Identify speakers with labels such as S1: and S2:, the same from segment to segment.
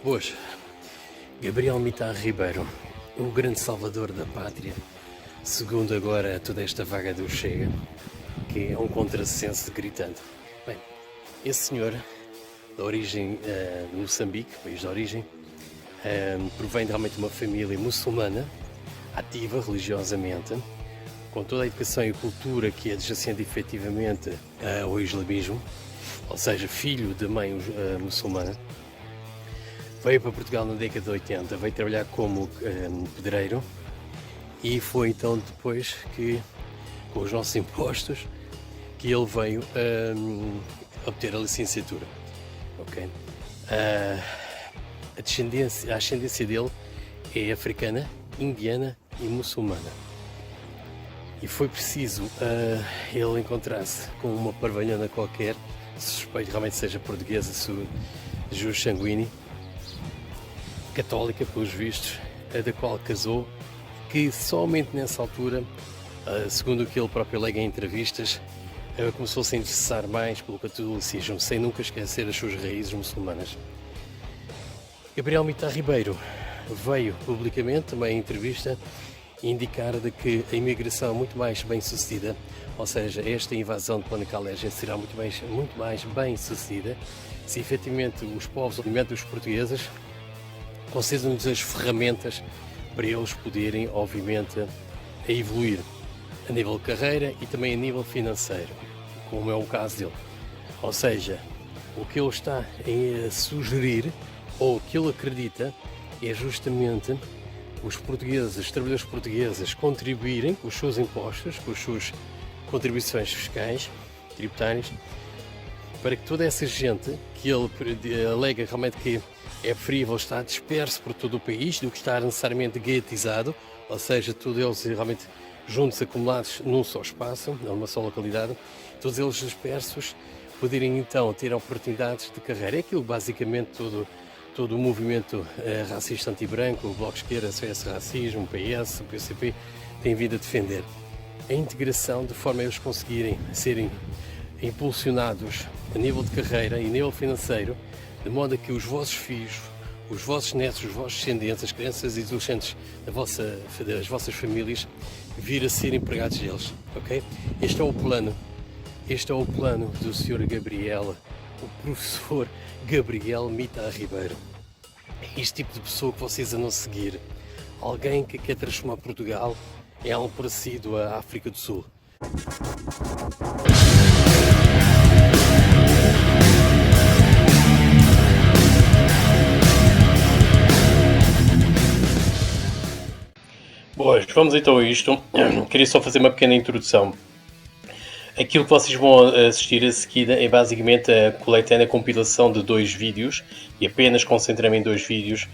S1: Boas. Gabriel Mitar Ribeiro, o grande salvador da pátria, segundo agora toda esta vaga do Chega, que é um contrassenso gritante. Bem, esse senhor, da origem de Moçambique, país de origem, provém realmente de uma família muçulmana, ativa religiosamente, com toda a educação e cultura que é adjacente efetivamente ao islamismo, ou seja, filho de mãe muçulmana. Veio para Portugal na década de 80, veio trabalhar como pedreiro e foi então depois que, com os nossos impostos, que ele veio obter a licenciatura. Okay? A ascendência dele é africana, indiana e muçulmana. E foi preciso ele encontrar-se com uma parvalhona qualquer, suspeito realmente seja portuguesa, jus sanguíneo, católica pelos vistos, da qual casou, que somente nessa altura, segundo o que ele próprio alega em entrevistas, começou-se a interessar mais pelo catolicismo, sem nunca esquecer as suas raízes muçulmanas. Gabriel Mitar Ribeiro veio publicamente, também em entrevista, indicar de que a imigração é muito mais bem sucedida, ou seja, esta invasão de Planicalégia será muito mais bem sucedida se efetivamente os povos, obviamente os portugueses, concedem-nos as ferramentas para eles poderem, obviamente, a evoluir a nível de carreira e também a nível financeiro, como é o caso dele. Ou seja, o que ele está a sugerir, ou o que ele acredita, é justamente os portugueses, os trabalhadores portugueses, contribuírem com os seus impostos, com as suas contribuições fiscais, tributárias, para que toda essa gente que ele alega realmente que é preferível estar disperso por todo o país do que estar necessariamente guetizado, ou seja, todos eles realmente juntos, acumulados num só espaço, numa só localidade, todos eles dispersos, poderem então ter oportunidades de carreira. É aquilo basicamente todo o movimento racista anti-branco, o Bloco de Esquerda, o CS Racismo, o PS, o PCP, tem vindo a defender. A integração, de forma a eles conseguirem serem impulsionados a nível de carreira e a nível financeiro, de modo a que os vossos filhos, os vossos netos, os vossos descendentes, as crianças e adolescentes das vossas famílias, vir a ser empregados deles, ok? Este é o plano do Sr. Gabriel, o professor Gabriel Mitar Ribeiro. É este tipo de pessoa que vocês andam a seguir. Alguém que quer transformar Portugal em algo parecido à África do Sul. Boas, vamos então a isto. Queria só fazer uma pequena introdução. Aquilo que vocês vão assistir a seguida é basicamente a coletânea compilação de 2 vídeos e apenas concentrei-me em 2 vídeos,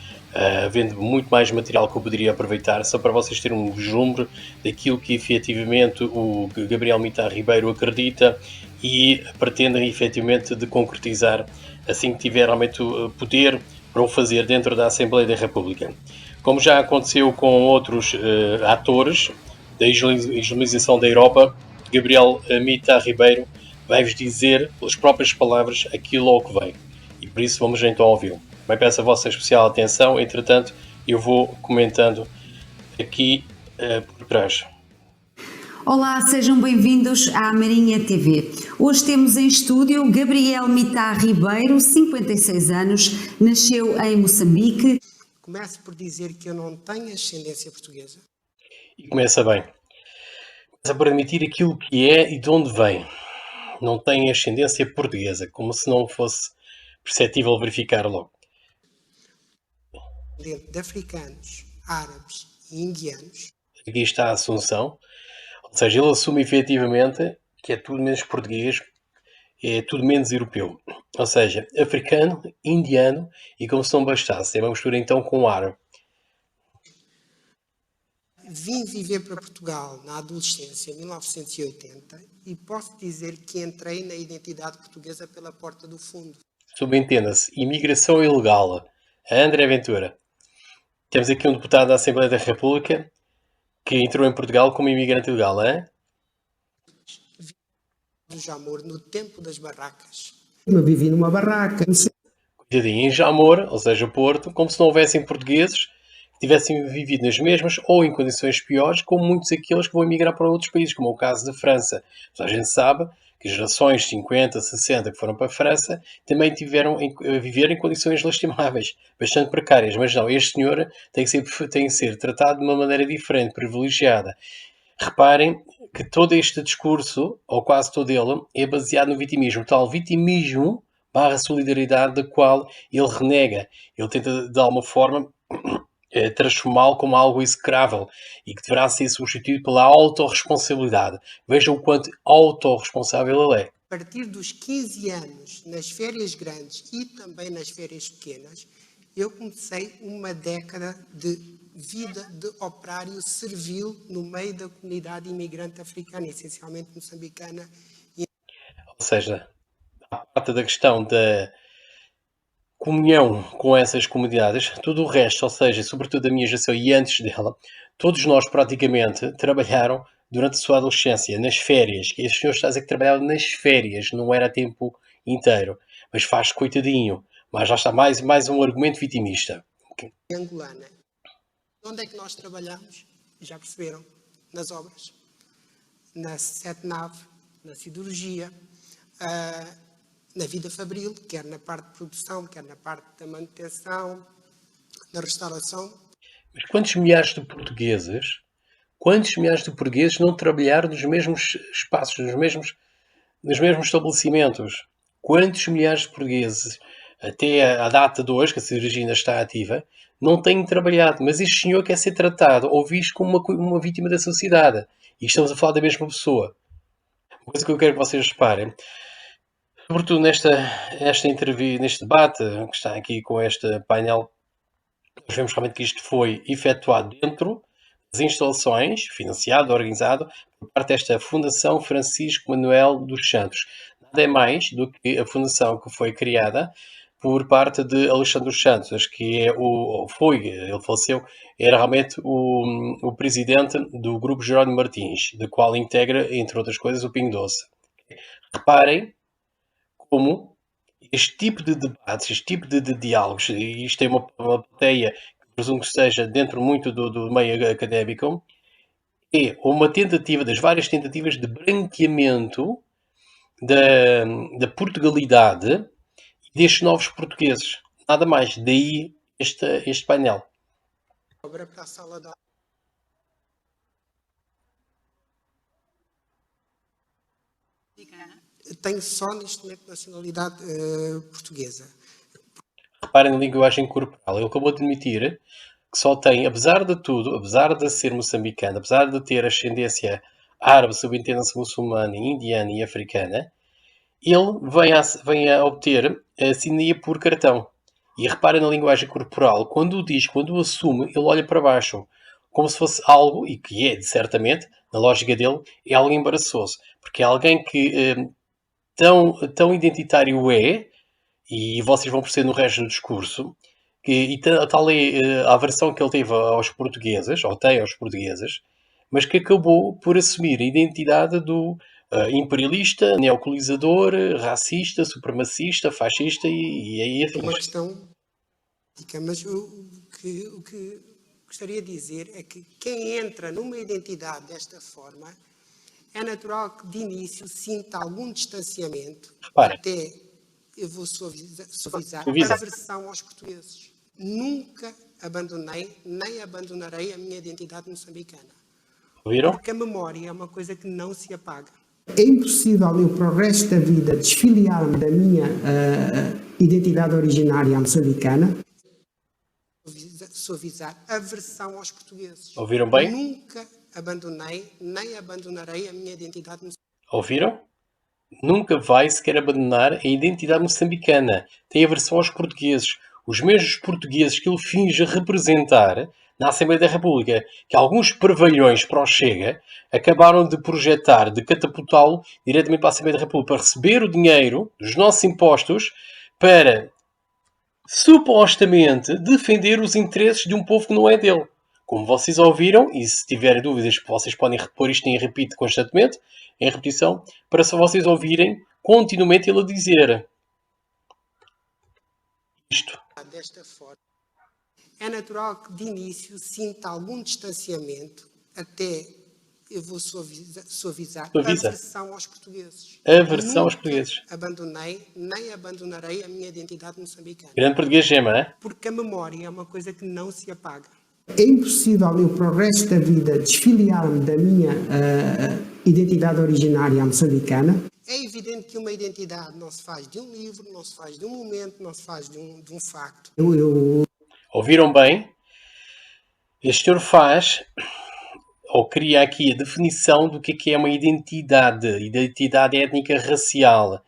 S1: havendo muito mais material que eu poderia aproveitar, só para vocês terem um vislumbre daquilo que efetivamente o Gabriel Mitar Ribeiro acredita e pretende efetivamente de concretizar assim que tiver realmente o poder para o fazer dentro da Assembleia da República. Como já aconteceu com outros atores da islamização da Europa, Gabriel Mitar Ribeiro vai-vos dizer, pelas próprias palavras, aquilo ao que vem. E por isso vamos então ouvi-lo. Bem, peço a vossa especial atenção, entretanto, eu vou comentando aqui por trás.
S2: Olá, sejam bem-vindos à Marinha TV. Hoje temos em estúdio Gabriel Mitar Ribeiro, 56 anos, nasceu em Moçambique.
S3: Começo por dizer que eu não tenho ascendência portuguesa.
S1: E começa bem. Começa por admitir aquilo que é e de onde vem. Não tem ascendência portuguesa, como se não fosse perceptível verificar logo.
S3: Dentro de africanos, árabes e indianos.
S1: Aqui está a assunção. Ou seja, ele assume efetivamente que é tudo menos português, é tudo menos europeu. Ou seja, africano, indiano e como se não bastasse, é uma mistura então com o árabe.
S3: Vim viver para Portugal na adolescência, em 1980, e posso dizer que entrei na identidade portuguesa pela porta do fundo.
S1: Subentenda-se, imigração ilegal. A André Ventura. Temos aqui um deputado da Assembleia da República que entrou em Portugal como imigrante ilegal, hein?
S3: Do Jamor no tempo das barracas.
S4: Eu vivi numa barraca.
S1: em Jamor, ou seja, Porto, como se não houvessem portugueses que tivessem vivido nas mesmas ou em condições piores, como muitos daqueles que vão emigrar para outros países, como é o caso da França. Mas a gente sabe que gerações 50, 60 que foram para a França também tiveram a viver em condições lastimáveis, bastante precárias. Mas não, este senhor tem que ser tratado de uma maneira diferente, privilegiada. Reparem que todo este discurso, ou quase todo ele, é baseado no vitimismo. Tal vitimismo barra solidariedade da qual ele renega. Ele tenta, de alguma forma, transformá-lo como algo execrável e que deverá ser substituído pela autorresponsabilidade. Vejam o quanto autorresponsável ele é.
S3: A partir dos 15 anos, nas férias grandes e também nas férias pequenas, eu comecei uma década de vida de operário servil no meio da comunidade imigrante africana, essencialmente moçambicana.
S1: Ou seja, a parte da questão da comunhão com essas comunidades, tudo o resto, ou seja, sobretudo a minha geração e antes dela, todos nós praticamente trabalharam durante a sua adolescência, nas férias. Este senhor está a dizer que trabalhava nas férias, não era a tempo inteiro. Mas faz coitadinho. Mas já está mais um argumento vitimista.
S3: Angolana. Onde é que nós trabalhamos? Já perceberam? Nas obras. Na setnave, na siderurgia, na vida fabril, quer na parte de produção, quer na parte da manutenção, da restauração.
S1: Mas quantos milhares de portugueses não trabalharam nos mesmos espaços, nos mesmos estabelecimentos? Quantos milhares de portugueses, até a data de hoje, que a siderurgia ainda está ativa, não têm trabalhado? Mas este senhor quer ser tratado ou visto como uma vítima da sociedade. E estamos a falar da mesma pessoa. Uma coisa que eu quero que vocês reparem, sobretudo nesta entrevista, neste debate que está aqui com este painel, nós vemos realmente que isto foi efetuado dentro das instalações, financiado, organizado, por parte desta Fundação Francisco Manuel dos Santos. Nada é mais do que a fundação que foi criada por parte de Alexandre dos Santos, que é ele faleceu, era realmente o presidente do Grupo Jerónimo Martins, de qual integra, entre outras coisas, o Pingo Doce. Reparem como este tipo de debates, este tipo de diálogos, e isto é uma plateia que presumo que esteja dentro muito do meio académico, é uma tentativa, das várias tentativas de branqueamento da Portugalidade e destes novos portugueses. Nada mais. Daí este painel.
S3: Obra para a sala da... Tenho só neste momento nacionalidade portuguesa.
S1: Reparem na linguagem corporal. Ele acabou de admitir que só tem, apesar de tudo, apesar de ser moçambicano, apesar de ter ascendência árabe, subentenda-se muçulmana, indiana e africana, ele vem a obter a cidadania por cartão. E reparem na linguagem corporal. Quando o assume, ele olha para baixo. Como se fosse algo, e que é, certamente, na lógica dele, é algo embaraçoso. Porque é alguém que tão identitário é, e vocês vão perceber no resto do discurso, e tal é a aversão que ele teve aos portugueses, ou tem aos portugueses, mas que acabou por assumir a identidade do imperialista, neocolonizador, racista, supremacista, fascista e aí afins.
S3: É uma questão, mas o que gostaria de dizer é que quem entra numa identidade desta forma é natural que de início sinta algum distanciamento.
S1: Repara.
S3: Até, eu vou suavizar,
S1: Suaviza.
S3: aversão aos portugueses. Nunca abandonei, nem abandonarei a minha identidade moçambicana.
S1: Ouviram?
S3: Porque a memória é uma coisa que não se apaga. É impossível eu, para o resto da vida, desfiliar-me da minha identidade originária moçambicana. Suavizar aversão aos portugueses.
S1: Ouviram bem?
S3: Nunca abandonei, nem abandonarei a minha identidade moçambicana.
S1: Ouviram? Nunca vai sequer abandonar a identidade moçambicana. Tem aversão aos portugueses. Os mesmos portugueses que ele finge representar na Assembleia da República, que alguns prevalhões para o Chega acabaram de projetar, de catapultá-lo diretamente para a Assembleia da República, para receber o dinheiro dos nossos impostos para, supostamente, defender os interesses de um povo que não é dele. Como vocês ouviram, e se tiverem dúvidas, vocês podem pôr isto em repeat constantemente, em repetição, para só vocês ouvirem continuamente ele a dizer.
S3: desta forma, é natural que de início sinta algum distanciamento, até eu vou suavizar,
S1: Suaviza.
S3: aversão aos portugueses.
S1: Aversão aos portugueses.
S3: Abandonei, nem abandonarei a minha identidade moçambicana.
S1: Grande português gema, é?
S3: Porque a memória é uma coisa que não se apaga. É impossível eu, para o resto da vida, desfiliar-me da minha identidade originária moçambicana. É evidente que uma identidade não se faz de um livro, não se faz de um momento, não se faz de um facto.
S1: Ouviram bem? Este senhor faz, ou cria aqui a definição do que é uma identidade étnica racial.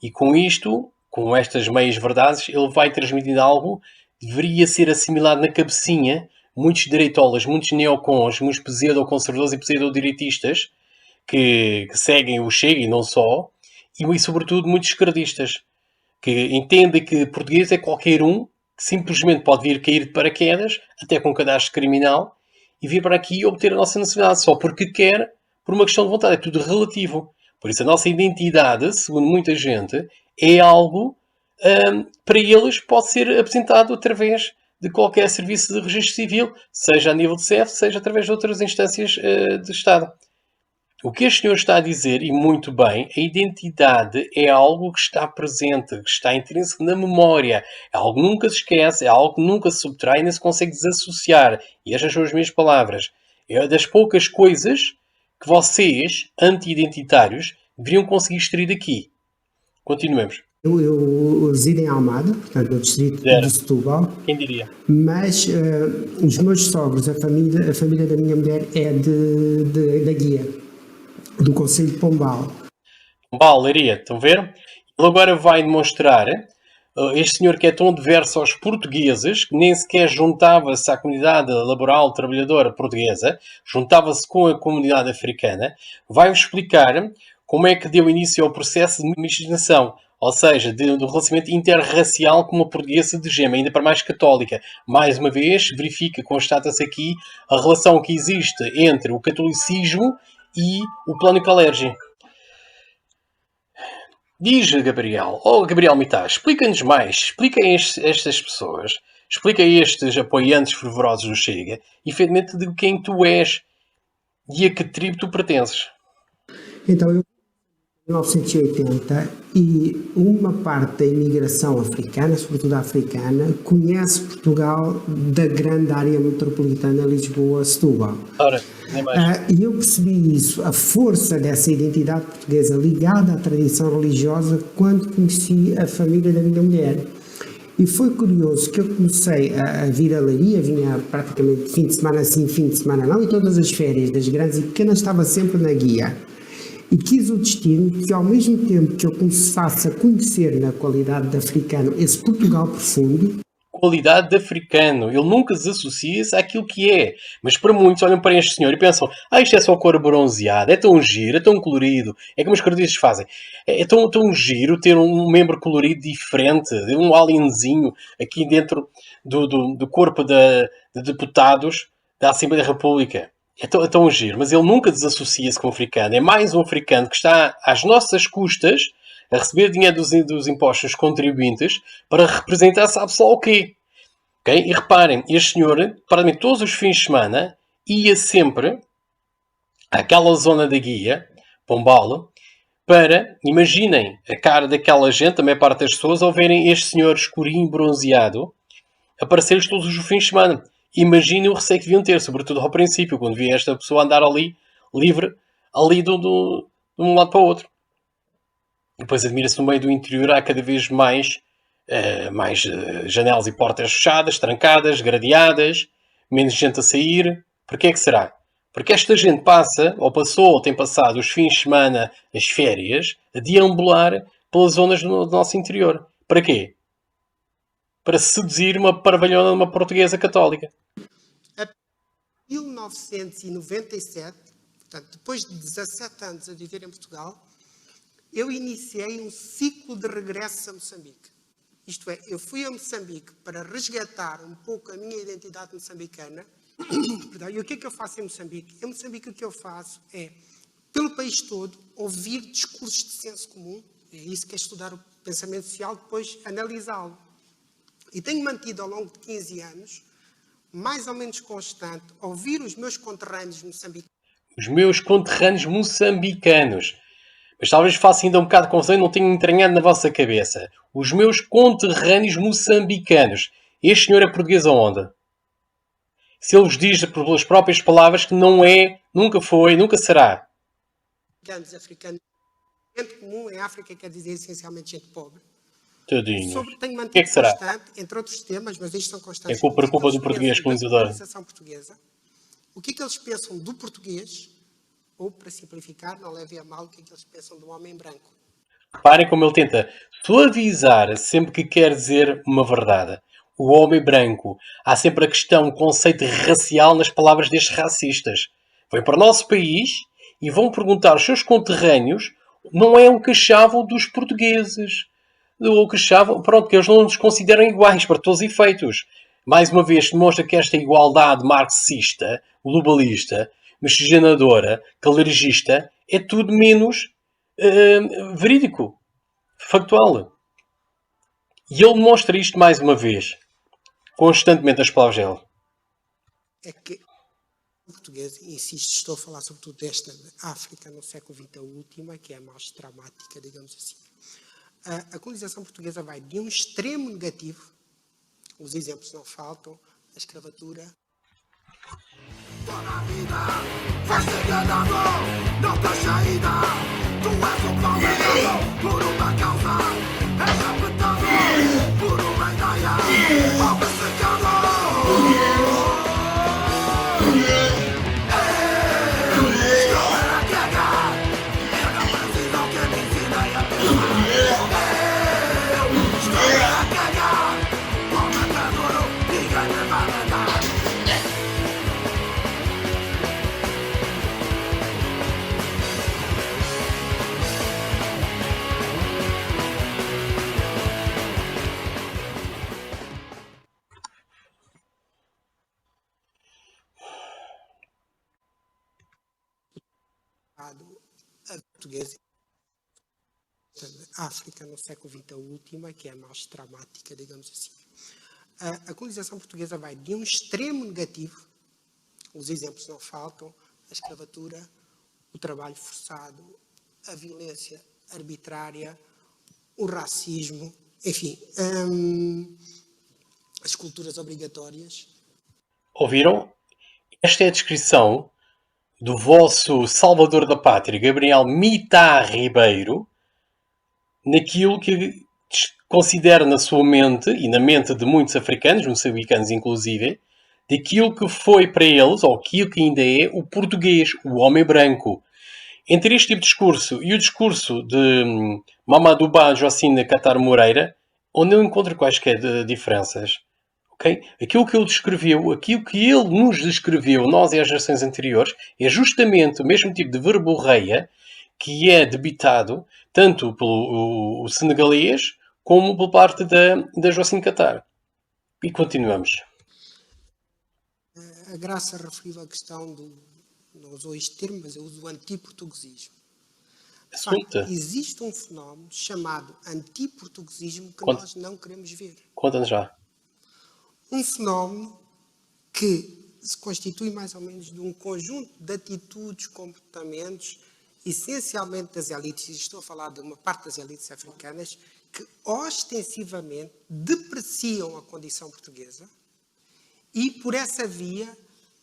S1: E com isto, com estas meias verdades, ele vai transmitindo algo que deveria ser assimilado na cabecinha. Muitos direitolas, muitos neocons, muitos pseudo-conservadores e pseudo-direitistas que seguem o Chega e não só, e sobretudo muitos esquerdistas que entendem que português é qualquer um que simplesmente pode vir cair de paraquedas, até com cadastro criminal, e vir para aqui e obter a nossa nacionalidade só porque quer, por uma questão de vontade. É tudo relativo. Por isso a nossa identidade, segundo muita gente, é algo para eles pode ser apresentado através de qualquer serviço de registro civil, seja a nível de CEF, seja através de outras instâncias de Estado. O que este senhor está a dizer, e muito bem, a identidade é algo que está presente, que está intrínseco na memória. É algo que nunca se esquece, é algo que nunca se subtrai, nem se consegue desassociar. E estas são as minhas palavras. É das poucas coisas que vocês, anti-identitários, deveriam conseguir extrair daqui. Continuemos.
S3: Eu resido em Almada, portanto, no distrito de Setúbal.
S1: Quem diria?
S3: Mas os meus sogros, a família da minha mulher é da Guia, do concelho de Pombal.
S1: Pombal, Leiria, estão a ver? Ele agora vai demonstrar, este senhor que é tão adverso aos portugueses, que nem sequer juntava-se à comunidade laboral trabalhadora portuguesa, juntava-se com a comunidade africana, vai-vos explicar como é que deu início ao processo de miscigenação, ou seja, do relacionamento interracial com uma portuguesa de gema, ainda para mais católica. Mais uma vez, verifica, constata-se aqui a relação que existe entre o catolicismo e o plano Kalergi. Diz Gabriel, Gabriel Mitar, explica-nos mais, explica a estas pessoas, explica a estes apoiantes fervorosos do Chega, efetivamente de quem tu és e a que tribo tu pertences. Então, eu
S3: 1980, e uma parte da imigração africana, sobretudo africana, conhece Portugal da grande área metropolitana Lisboa-Setúbal.
S1: Ora, nem mais.
S3: E eu percebi isso, a força dessa identidade portuguesa ligada à tradição religiosa, quando conheci a família da minha mulher. E foi curioso que eu comecei a vir a Leiria, vinha praticamente fim de semana sim, fim de semana não, e todas as férias das grandes e pequenas estava sempre na Guia. E quis o destino que, ao mesmo tempo que eu começasse a conhecer na qualidade de africano esse Portugal profundo.
S1: Qualidade de africano. Ele nunca se associa àquilo que é. Mas para muitos olham para este senhor e pensam: isto é só cor bronzeada, é tão giro, é tão colorido. É como os cordistas fazem. É tão giro ter um membro colorido diferente, um alienzinho aqui dentro do corpo de deputados da Assembleia da República. É tão giro, mas ele nunca desassocia-se com o africano. É mais um africano que está às nossas custas a receber dinheiro dos impostos dos contribuintes para representar sabe-se lá o quê. Okay? E reparem, este senhor, praticamente todos os fins de semana, ia sempre àquela zona da Guia, Pombal, para, imaginem a cara daquela gente, a maior parte das pessoas, ao verem este senhor escurinho, bronzeado, aparecer-lhes todos os fins de semana. Imaginem o receio que deviam ter, sobretudo ao princípio, quando via esta pessoa andar ali, livre, ali de um lado para o outro. E depois admira-se no meio do interior, há cada vez mais janelas e portas fechadas, trancadas, gradeadas, menos gente a sair. Porquê é que será? Porque esta gente passa, ou passou, ou tem passado os fins de semana, as férias, a deambular pelas zonas do nosso interior. Para quê? Para seduzir uma parvalhona de uma portuguesa católica.
S3: Em 1997, portanto, depois de 17 anos a viver em Portugal, eu iniciei um ciclo de regresso a Moçambique. Isto é, eu fui a Moçambique para resgatar um pouco a minha identidade moçambicana. E o que é que eu faço em Moçambique? Em Moçambique o que eu faço é, pelo país todo, ouvir discursos de senso comum. É isso que é estudar o pensamento social, depois analisá-lo. E tenho mantido ao longo de 15 anos, mais ou menos constante, ouvir os meus conterrâneos moçambicanos.
S1: Os meus conterrâneos moçambicanos. Mas talvez faça ainda um bocado de confusão e não tenha entranhado na vossa cabeça. Os meus conterrâneos moçambicanos. Este senhor é português aonde? Se ele vos diz pelas próprias palavras que não é, nunca foi, nunca será.
S3: Africanos. Gente comum em África quer dizer essencialmente gente pobre.
S1: Tadinhos.
S3: Tenho
S1: O que é
S3: mantido
S1: que será?
S3: constante, entre outros temas, mas estes são constantes.
S1: É culpa do português colonizador.
S3: Portuguesa. O que é que eles pensam do português? Ou, para simplificar, não levem a mal o que é que eles pensam do homem branco.
S1: Reparem como ele tenta suavizar sempre que quer dizer uma verdade. O homem branco. Há sempre a questão, o conceito racial nas palavras destes racistas. Vêm para o nosso país e vão perguntar aos seus conterrâneos, não é o que achavam dos portugueses. O que achavam, pronto, que eles não nos consideram iguais para todos os efeitos. Mais uma vez, demonstra que esta igualdade marxista, globalista, miscigenadora, calargista, é tudo menos verídico, factual. E ele mostra isto mais uma vez, constantemente nas palavras dele.
S3: É que o português, insisto, estou a falar sobretudo desta África no século XX, a última, que é a mais traumática, digamos assim. A colonização portuguesa vai de um extremo negativo, os exemplos não faltam, a escravatura.
S4: Toda a vida vai ser enganado, não tem saída. Tu és um pau negado por uma causa, és raptado por uma ideia, obcecado. Estou a cagar, eu não preciso que me ensinem a pensar. Estou a cagar, vou matar duro, ninguém me vai matar.
S3: A portuguesa, a África no século XX, a última, que é a mais traumática, digamos assim. A colonização portuguesa vai de um extremo negativo, os exemplos não faltam, a escravatura, o trabalho forçado, a violência arbitrária, o racismo, enfim, as culturas obrigatórias.
S1: Ouviram? Esta é a descrição do vosso salvador da pátria, Gabriel Mita Ribeiro, naquilo que considera na sua mente, e na mente de muitos africanos, moçambicanos inclusive, daquilo que foi para eles, ou aquilo que ainda é, o português, o homem branco. Entre este tipo de discurso e o discurso de Mamadou Ba Jacine Catar Moreira, onde eu encontro quaisquer diferenças. Okay? Aquilo que ele descreveu, aquilo que ele nos descreveu, nós e as gerações anteriores, é justamente o mesmo tipo de verborreia que é debitado tanto pelo senegalês como por parte da Jacine Catar. E continuamos.
S3: A Graça referiu a questão do, não usou este termo, mas eu uso o antiportuguesismo. De facto, existe um fenómeno chamado antiportuguesismo que nós não queremos ver.
S1: Conta-nos já.
S3: Um fenómeno que se constitui mais ou menos de um conjunto de atitudes, comportamentos, essencialmente das elites, e estou a falar de uma parte das elites africanas, que ostensivamente depreciam a condição portuguesa e, por essa via,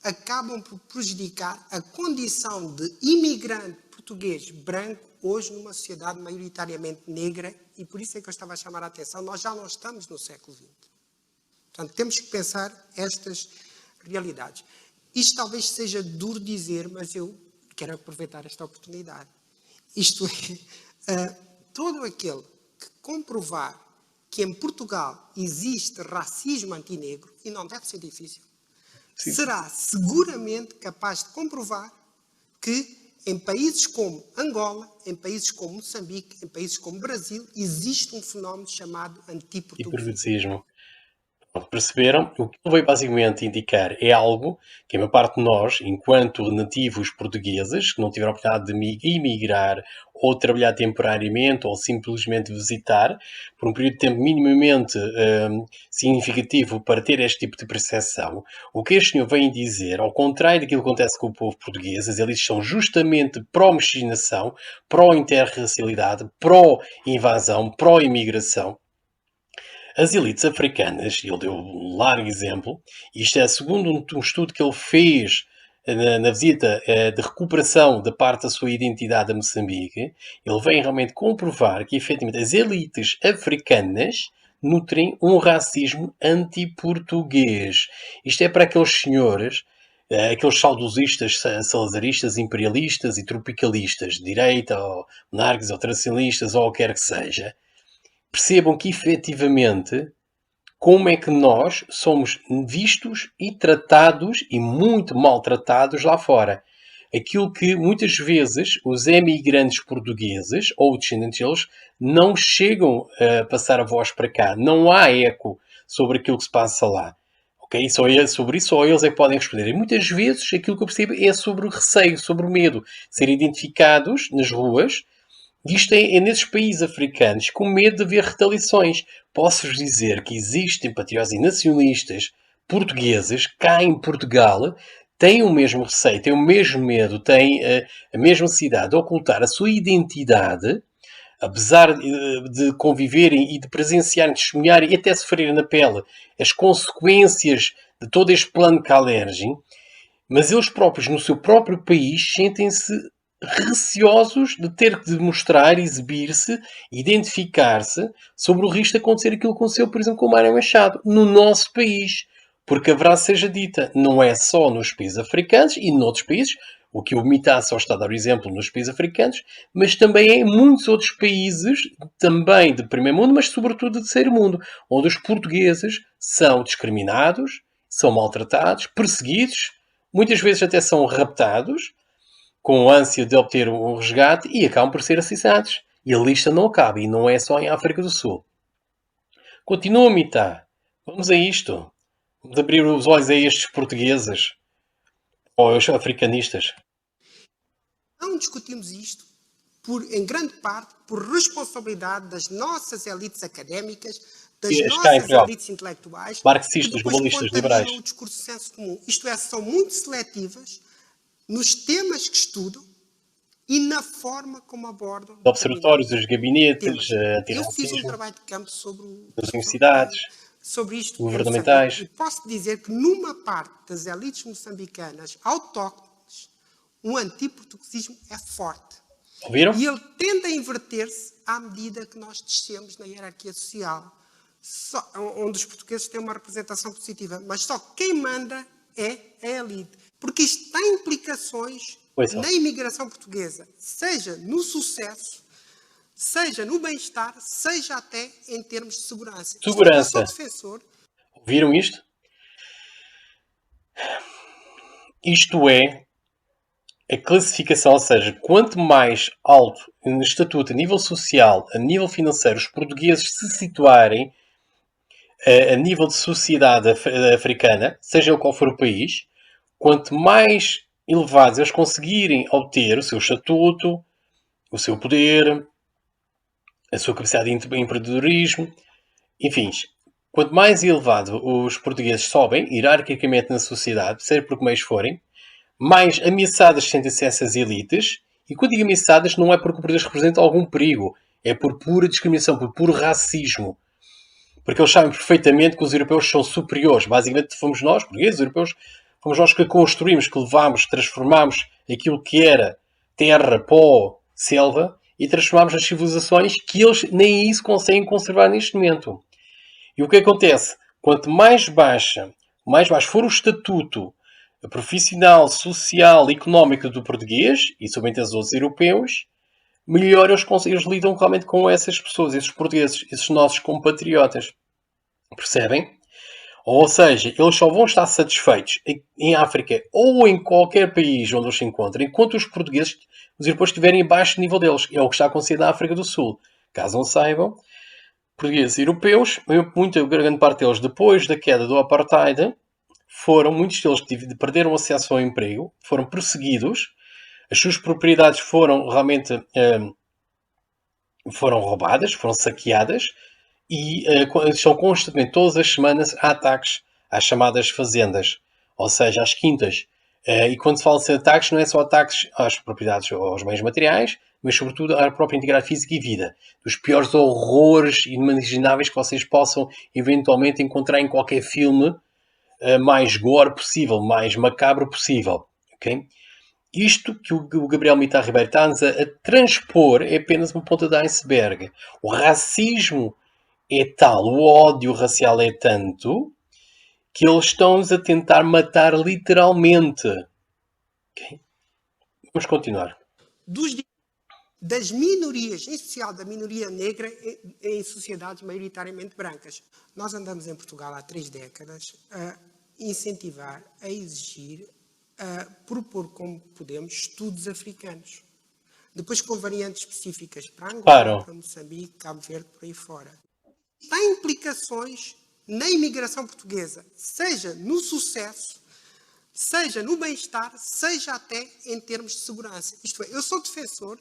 S3: acabam por prejudicar a condição de imigrante português branco, hoje numa sociedade maioritariamente negra, e por isso é que eu estava a chamar a atenção, nós já não estamos no século XX. Portanto, temos que pensar estas realidades. Isto talvez seja duro dizer, mas eu quero aproveitar esta oportunidade. Isto é, todo aquele que comprovar que em Portugal existe racismo antinegro, e não deve ser difícil, sim, será seguramente capaz de comprovar que em países como Angola, em países como Moçambique, em países como Brasil, existe um fenómeno chamado antiportuguesismo.
S1: Perceberam? O que ele veio basicamente indicar é algo que a maior parte de nós, enquanto nativos portugueses, que não tiveram a oportunidade de emigrar ou trabalhar temporariamente ou simplesmente visitar, por um período de tempo minimamente significativo para ter este tipo de percepção, o que este senhor vem dizer, ao contrário daquilo que acontece com o povo português, as elites são justamente pró-miscigenação, pró-interracialidade, pró-invasão, pró-imigração. As elites africanas, ele deu um largo exemplo, isto é segundo um estudo que ele fez na visita de recuperação da parte da sua identidade a Moçambique, ele vem realmente comprovar que, efetivamente, as elites africanas nutrem um racismo anti-português. Isto é para aqueles senhores, aqueles saudosistas, salazaristas, imperialistas e tropicalistas, de direita, ou monárquicos, ou tradicionalistas, ou o que quer que seja, percebam que, efetivamente, como é que nós somos vistos e tratados, e muito maltratados lá fora. Aquilo que, muitas vezes, os emigrantes portugueses, ou descendentes deles, não chegam a passar a voz para cá. Não há eco sobre aquilo que se passa lá. Okay? Sobre isso só eles é que podem responder. E muitas vezes, aquilo que eu percebo é sobre o receio, sobre o medo de serem identificados nas ruas. Isto é nesses países africanos, com medo de haver retaliações. Posso-vos dizer que existem patriotas e nacionalistas portugueses, cá em Portugal, têm o mesmo receio, têm o mesmo medo, têm a mesma necessidade de ocultar a sua identidade, apesar de conviverem e de presenciarem, testemunharem e até sofrerem na pele as consequências de todo este plano Kalergi, mas eles próprios, no seu próprio país, sentem-se receosos de ter que demonstrar, exibir-se, identificar-se sobre o risco de acontecer aquilo que aconteceu, por exemplo, com o Mário Machado, no nosso país. Porque a verdade seja dita, não é só nos países africanos e noutros países, o que o Mitá só está a dar o exemplo nos países africanos, mas também em muitos outros países, também de primeiro mundo, mas sobretudo de terceiro mundo, onde os portugueses são discriminados, são maltratados, perseguidos, muitas vezes até são raptados, com ânsia de obter um resgate e acabam por ser assassinados. E a lista não acaba, e não é só em África do Sul. Continua, Mitá. Vamos a isto. Vamos abrir os olhos a estes portugueses, ou aos africanistas.
S3: Não discutimos isto, em grande parte, por responsabilidade das nossas elites académicas, das nossas elites intelectuais,
S1: marxistas, globalistas, liberais.
S3: O discurso de senso comum. Isto é, são muito seletivas nos temas que estudam e na forma como abordam.
S1: Os observatórios, os gabinetes,
S3: eu fiz um trabalho de campo sobre
S1: as universidades,
S3: sobre isto
S1: governamentais.
S3: E posso dizer que numa parte das elites moçambicanas autóctones, o antiportuguesismo é forte.
S1: Ouviram?
S3: E ele tende a inverter-se à medida que nós descemos na hierarquia social, onde os portugueses têm uma representação positiva. Mas só quem manda é a elite. Porque isto tem implicações na imigração portuguesa, seja no sucesso, seja no bem-estar, seja até em termos de segurança.
S1: Segurança.
S3: Eu sou defensor.
S1: Ouviram isto? Isto é a classificação, ou seja, quanto mais alto no estatuto, a nível social, a nível financeiro, os portugueses se situarem a nível de sociedade africana, seja qual for o país, quanto mais elevados eles conseguirem obter o seu estatuto, o seu poder, a sua capacidade de empreendedorismo, enfim, quanto mais elevado os portugueses sobem, hierarquicamente na sociedade, seja por que meios forem, mais ameaçadas sentem-se essas elites, e quando digo ameaçadas não é porque o português representa algum perigo, é por pura discriminação, por puro racismo. Porque eles sabem perfeitamente que os europeus são superiores. Basicamente fomos nós, portugueses, europeus, fomos nós que construímos, que levámos, transformámos aquilo que era terra, pó, selva, e transformámos nas civilizações que eles nem isso conseguem conservar neste momento. E o que acontece? Quanto mais baixo for o estatuto profissional, social, económico do português, e somente os outros europeus, melhor eles lidam realmente com essas pessoas, esses portugueses, esses nossos compatriotas. Percebem? Ou seja, eles só vão estar satisfeitos em África ou em qualquer país onde eles se encontrem, enquanto os portugueses, os europeus estiverem abaixo do nível deles. É o que está a acontecer na África do Sul. Caso não saibam, portugueses e europeus, muita grande parte deles, depois da queda do apartheid, muitos deles perderam acesso ao emprego, foram perseguidos, as suas propriedades foram realmente foram roubadas, foram saqueadas, e estão constantemente, todas as semanas, há ataques às chamadas fazendas, ou seja, às quintas. E quando se fala de ataques, não é só ataques às propriedades ou aos bens materiais, mas sobretudo à própria integridade física e vida. Dos piores horrores inimagináveis que vocês possam eventualmente encontrar em qualquer filme mais gore possível, mais macabro possível. Okay? Isto que o Gabriel Mitar Ribeiro está-nos a transpor é apenas uma ponta de iceberg. O racismo é tal, o ódio racial é tanto, que eles estão-nos a tentar matar literalmente. Okay? Vamos continuar.
S3: Das minorias, em especial da minoria negra, em sociedades maioritariamente brancas. Nós andamos em Portugal há 3 décadas a incentivar, a exigir, a propor como podemos estudos africanos. Depois com variantes específicas para Angola, para Moçambique, Cabo Verde, por aí fora. Tem implicações na imigração portuguesa, seja no sucesso, seja no bem-estar, seja até em termos de segurança. Isto é, eu sou defensor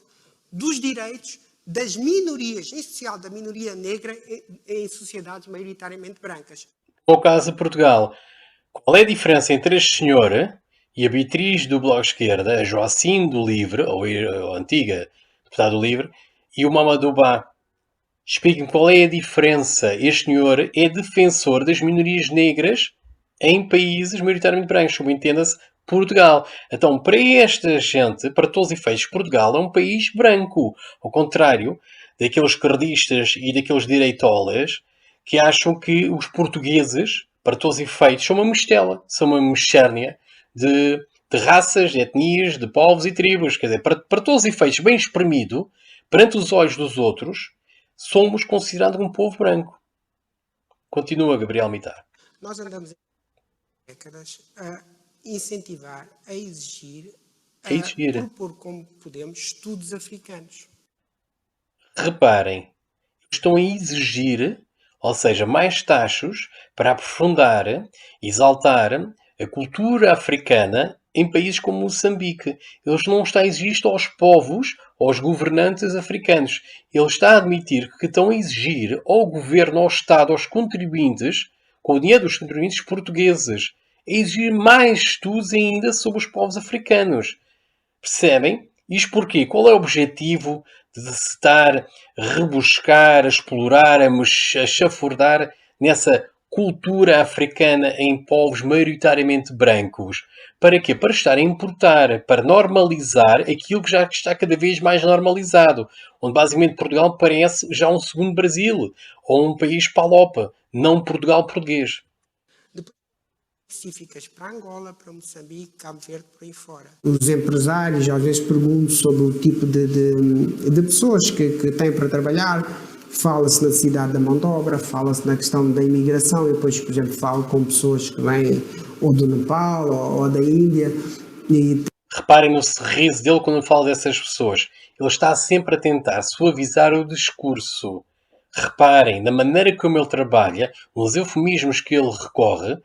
S3: dos direitos das minorias, em especial da minoria negra, em sociedades maioritariamente brancas.
S1: No caso de Portugal, qual é a diferença entre este senhor e a Beatriz do Bloco Esquerda, a Joacine do Livre, ou a antiga deputada do Livre, e o Mamadou Ba? Expliquem qual é a diferença. Este senhor é defensor das minorias negras em países maioritariamente brancos, subentenda-se Portugal. Então, para esta gente, para todos os efeitos, Portugal é um país branco. Ao contrário daqueles esquerdistas e daqueles direitolas que acham que os portugueses, para todos os efeitos, são uma mistela, são uma mexérnia de raças, de etnias, de povos e tribos. Quer dizer, para todos os efeitos, bem espremido, perante os olhos dos outros, somos considerados um povo branco. Continua, Gabriel Mitar.
S3: Nós andamos em décadas a incentivar, a exigir, a propor como podemos estudos africanos.
S1: Reparem, estão a exigir, ou seja, mais taxos para aprofundar, exaltar a cultura africana em países como Moçambique. Eles não estão a exigir isto aos povos, aos governantes africanos. Ele está a admitir que estão a exigir ao governo, ao Estado, aos contribuintes, com o dinheiro dos contribuintes portugueses, a exigir mais estudos ainda sobre os povos africanos. Percebem? Isto porquê? Qual é o objetivo de se estar a rebuscar, a explorar, a chafurdar nessa cultura africana em povos maioritariamente brancos? Para quê? Para estar a importar, para normalizar aquilo que já está cada vez mais normalizado. Onde basicamente Portugal parece já um segundo Brasil, ou um país palopa, não Portugal português.
S3: Específicas para Angola, para Moçambique, Cabo Verde, por aí fora.
S5: Os empresários às vezes perguntam sobre o tipo de pessoas que têm para trabalhar. Fala-se na necessidade da mão de obra, fala-se na questão da imigração, e depois, por exemplo, falo com pessoas que vêm ou do Nepal ou da Índia.
S1: Reparem no sorriso dele quando fala dessas pessoas. Ele está sempre a tentar suavizar o discurso. Reparem na maneira como ele trabalha, nos eufemismos que ele recorre,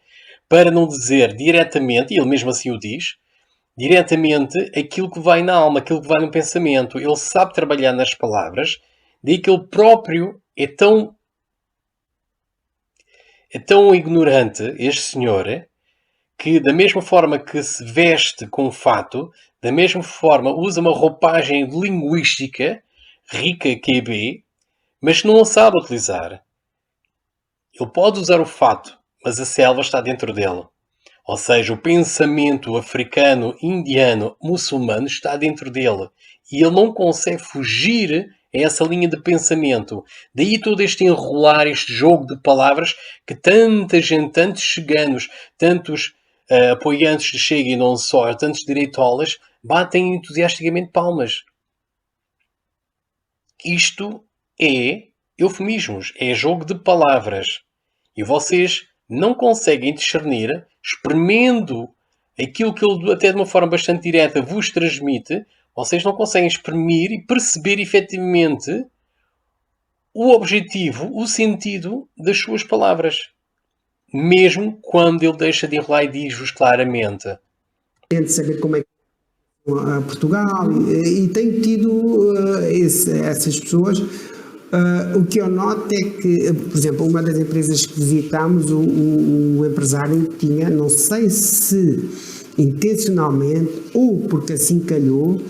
S1: para não dizer diretamente, e ele mesmo assim o diz, diretamente aquilo que vai na alma, aquilo que vai no pensamento. Ele sabe trabalhar nas palavras, daí que ele próprio é tão ignorante, este senhor, que da mesma forma que se veste com fato, da mesma forma usa uma roupagem linguística rica QB, mas não a sabe utilizar. Ele pode usar o fato, mas a selva está dentro dele. Ou seja, o pensamento africano, indiano, muçulmano está dentro dele. E ele não consegue fugir a essa linha de pensamento. Daí todo este enrolar, este jogo de palavras que tanta gente, tantos cheganos, tantos apoiantes de Chega e não só, tantos direitolas, batem entusiasticamente palmas. Isto é eufemismos, é jogo de palavras. E vocês não conseguem discernir, espremendo aquilo que ele até de uma forma bastante direta vos transmite, vocês não conseguem exprimir e perceber efetivamente o objetivo, o sentido das suas palavras. Mesmo quando ele deixa de enrolar e diz-vos claramente.
S5: de saber como é que a Portugal e tenho tido essas pessoas. O que eu noto é que, por exemplo, uma das empresas que visitámos, o empresário tinha, não sei se intencionalmente ou porque assim calhou,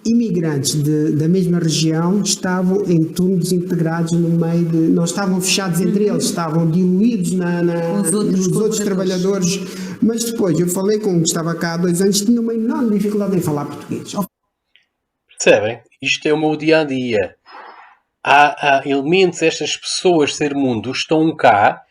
S5: imigrantes da mesma região estavam em turnos integrados no meio de... não estavam fechados entre eles, estavam diluídos nos outros trabalhadores. Mas depois eu falei com um que estava cá há 2 anos, tinha uma enorme dificuldade em falar português.
S1: Percebem? Isto é o meu dia-a-dia. Há elementos, estas pessoas Sermundo estão cá,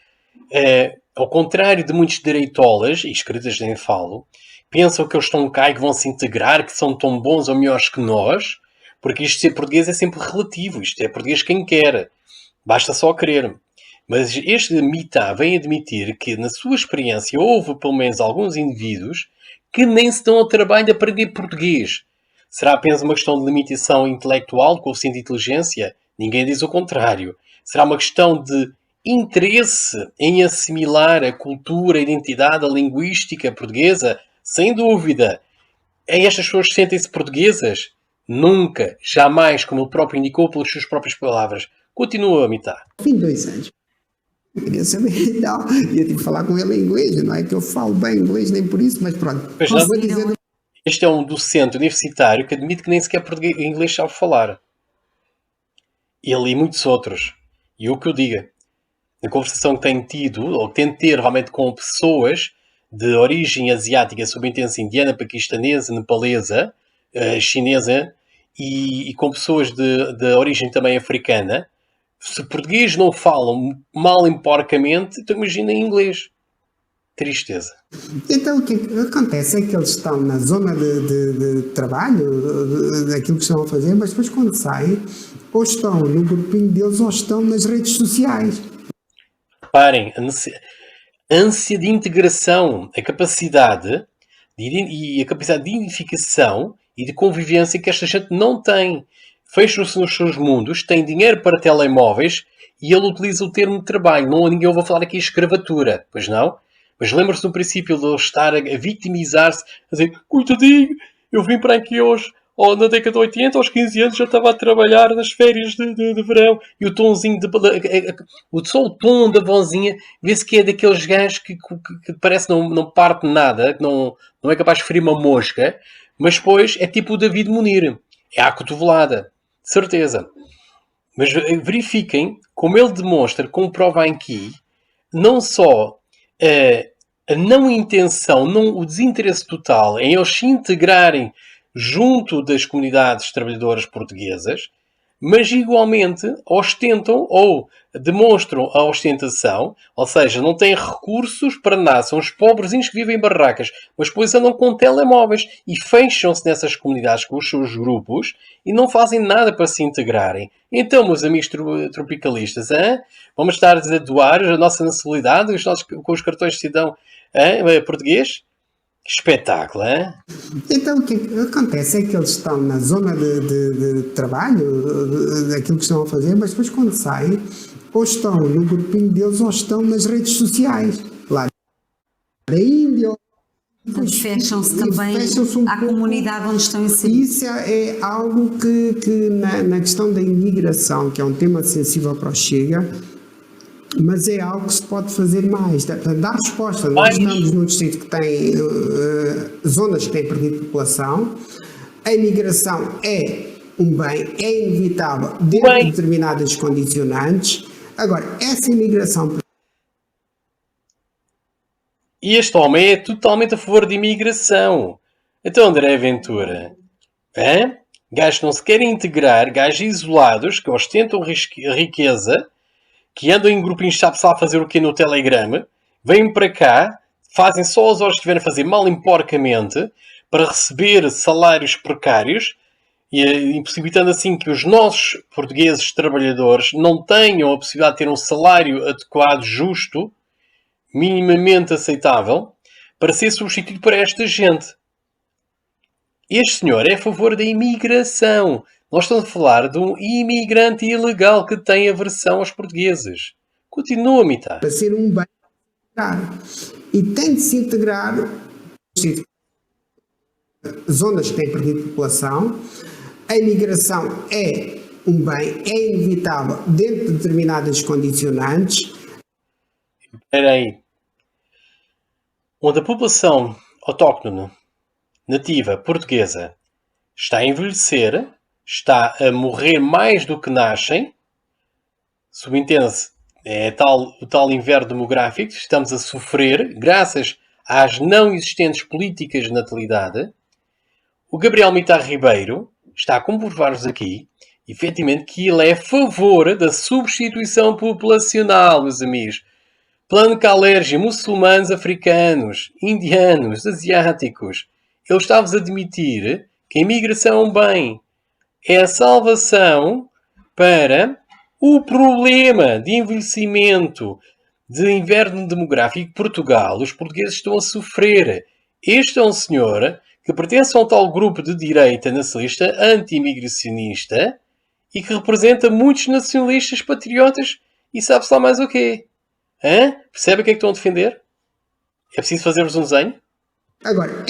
S1: ao contrário de muitos direitolas, e esquerdas nem falo, pensam que eles estão cá e que vão se integrar, que são tão bons ou melhores que nós, porque isto de ser português é sempre relativo, isto é português quem quer, basta só querer. Mas este Mita vem admitir que, na sua experiência, houve pelo menos alguns indivíduos que nem se dão ao trabalho de aprender português. Será apenas uma questão de limitação intelectual, de coeficiente de inteligência? Ninguém diz o contrário. Será uma questão de interesse em assimilar a cultura, a identidade, a linguística portuguesa? Sem dúvida. Estas pessoas sentem-se portuguesas? Nunca, jamais, como ele próprio indicou pelas suas próprias palavras. Continua a Mita.
S5: Ao fim de 2 anos. Eu queria saber, não, eu tive que falar com ele em inglês, não é que eu falo bem inglês nem por isso, mas pronto.
S1: Pois não. Este é um docente universitário que admite que nem sequer português, inglês sabe falar. Ele e muitos outros. E o que eu diga, na conversação que tenho tido, ou que tento ter realmente com pessoas de origem asiática, subintensão indiana, paquistanesa, nepalesa, chinesa, e com pessoas de origem também africana, se português não falam mal e porcamente, então imagina em inglês. Tristeza.
S5: Então o que acontece é que eles estão na zona de trabalho, daquilo que estão a fazer, mas depois quando saem, ou estão no grupinho deles ou estão nas redes sociais.
S1: Reparem, a ânsia de integração, a capacidade de identificação e de convivência que esta gente não tem. Fecham-se nos seus mundos, têm dinheiro para telemóveis e ele utiliza o termo de trabalho. Não, ninguém ouve falar aqui de escravatura, pois não? Mas lembra-se do princípio de ele estar a vitimizar-se, a dizer, coitadinho, eu vim para aqui hoje, na década de 80, aos 15 anos, já estava a trabalhar nas férias de verão, e o tonzinho, só o tom da vozinha, vê-se que é daqueles gajos que parece não parte nada, que não é capaz de ferir uma mosca, mas depois é tipo o David Munir, é à cotovelada, de certeza. Mas verifiquem como ele demonstra, como prova aqui, não só a não intenção, o desinteresse total em eles se integrarem junto das comunidades trabalhadoras portuguesas, mas igualmente ostentam ou demonstram a ostentação, ou seja, não têm recursos para nada, são os pobrezinhos que vivem em barracas, mas depois andam com telemóveis e fecham-se nessas comunidades com os seus grupos e não fazem nada para se integrarem. Então, meus amigos tropicalistas, vamos estar a doar a nossa nacionalidade com os cartões de cidadão português? Espetáculo, hein?
S5: Então o que acontece é que eles estão na zona de trabalho, daquilo que estão a fazer, mas depois quando saem, ou estão no grupinho deles ou estão nas redes sociais, lá da Índia.
S2: Depois fecham-se também à comunidade onde estão inseridos.
S5: Isso é algo que na questão da imigração, que é um tema sensível para o Chega, mas é algo que se pode fazer mais, portanto, dar resposta. Nós estamos num distrito que tem zonas que têm perdido população, a imigração é um bem, é inevitável dentro de determinadas condicionantes. Agora, essa imigração...
S1: E este homem é totalmente a favor de imigração. Então, André Ventura, gajos que não se querem integrar, gajos isolados, que ostentam riqueza, que andam em grupinhos, sabe-se lá fazer o quê no Telegram, vêm para cá, fazem só as horas que estiverem a fazer mal e porcamente, para receber salários precários, e impossibilitando assim que os nossos portugueses trabalhadores não tenham a possibilidade de ter um salário adequado, justo, minimamente aceitável, para ser substituído por esta gente. Este senhor é a favor da imigração. Nós estamos a falar de um imigrante ilegal que tem aversão aos portugueses. Continua, Mitar.
S5: Para ser um bem e tem de se integrar zonas que têm perdido população. A imigração é um bem, é inevitável dentro de determinadas condicionantes.
S1: Espera aí. Onde a população autóctone, nativa, portuguesa, está a envelhecer, está a morrer mais do que nascem, subentende-se, é o tal inverno demográfico, estamos a sofrer, graças às não existentes políticas de natalidade. O Gabriel Mitar Ribeiro está a comprovar-vos aqui, efetivamente, que ele é a favor da substituição populacional, meus amigos. Plano Kalergi, muçulmanos, africanos, indianos, asiáticos. Ele está-vos a admitir que a imigração é um bem. É a salvação para o problema de envelhecimento, de inverno demográfico de Portugal. Os portugueses estão a sofrer. Este é um senhor que pertence a um tal grupo de direita nacionalista anti-imigracionista e que representa muitos nacionalistas patriotas e sabe-se lá mais o quê? Hã? Percebe o que é que estão a defender? É preciso fazer-vos um desenho?
S5: Agora,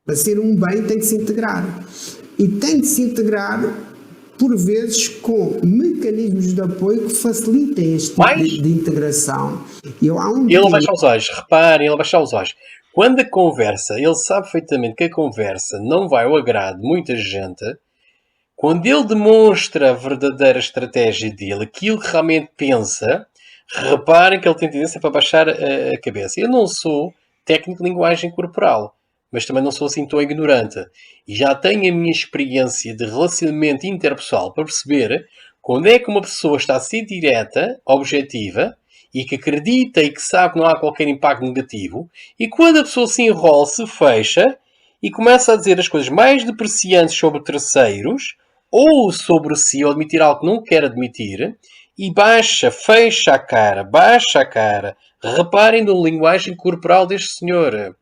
S5: para ser um bem tem que se integrar. E tem de se integrar, por vezes, com mecanismos de apoio que facilitem este tipo de integração.
S1: Ele abaixa os olhos. Reparem, ele abaixa os olhos. Quando a conversa, ele sabe perfeitamente que a conversa não vai ao agrado de muita gente. Quando ele demonstra a verdadeira estratégia dele, aquilo que realmente pensa, reparem que ele tem tendência para baixar a cabeça. Eu não sou técnico de linguagem corporal, mas também não sou assim tão ignorante. E já tenho a minha experiência de relacionamento interpessoal para perceber quando é que uma pessoa está a ser direta, objetiva, e que acredita e que sabe que não há qualquer impacto negativo, e quando a pessoa se enrola, se fecha, e começa a dizer as coisas mais depreciantes sobre terceiros, ou sobre si, ou admitir algo que não quer admitir, e fecha a cara. Reparem na linguagem corporal deste senhor.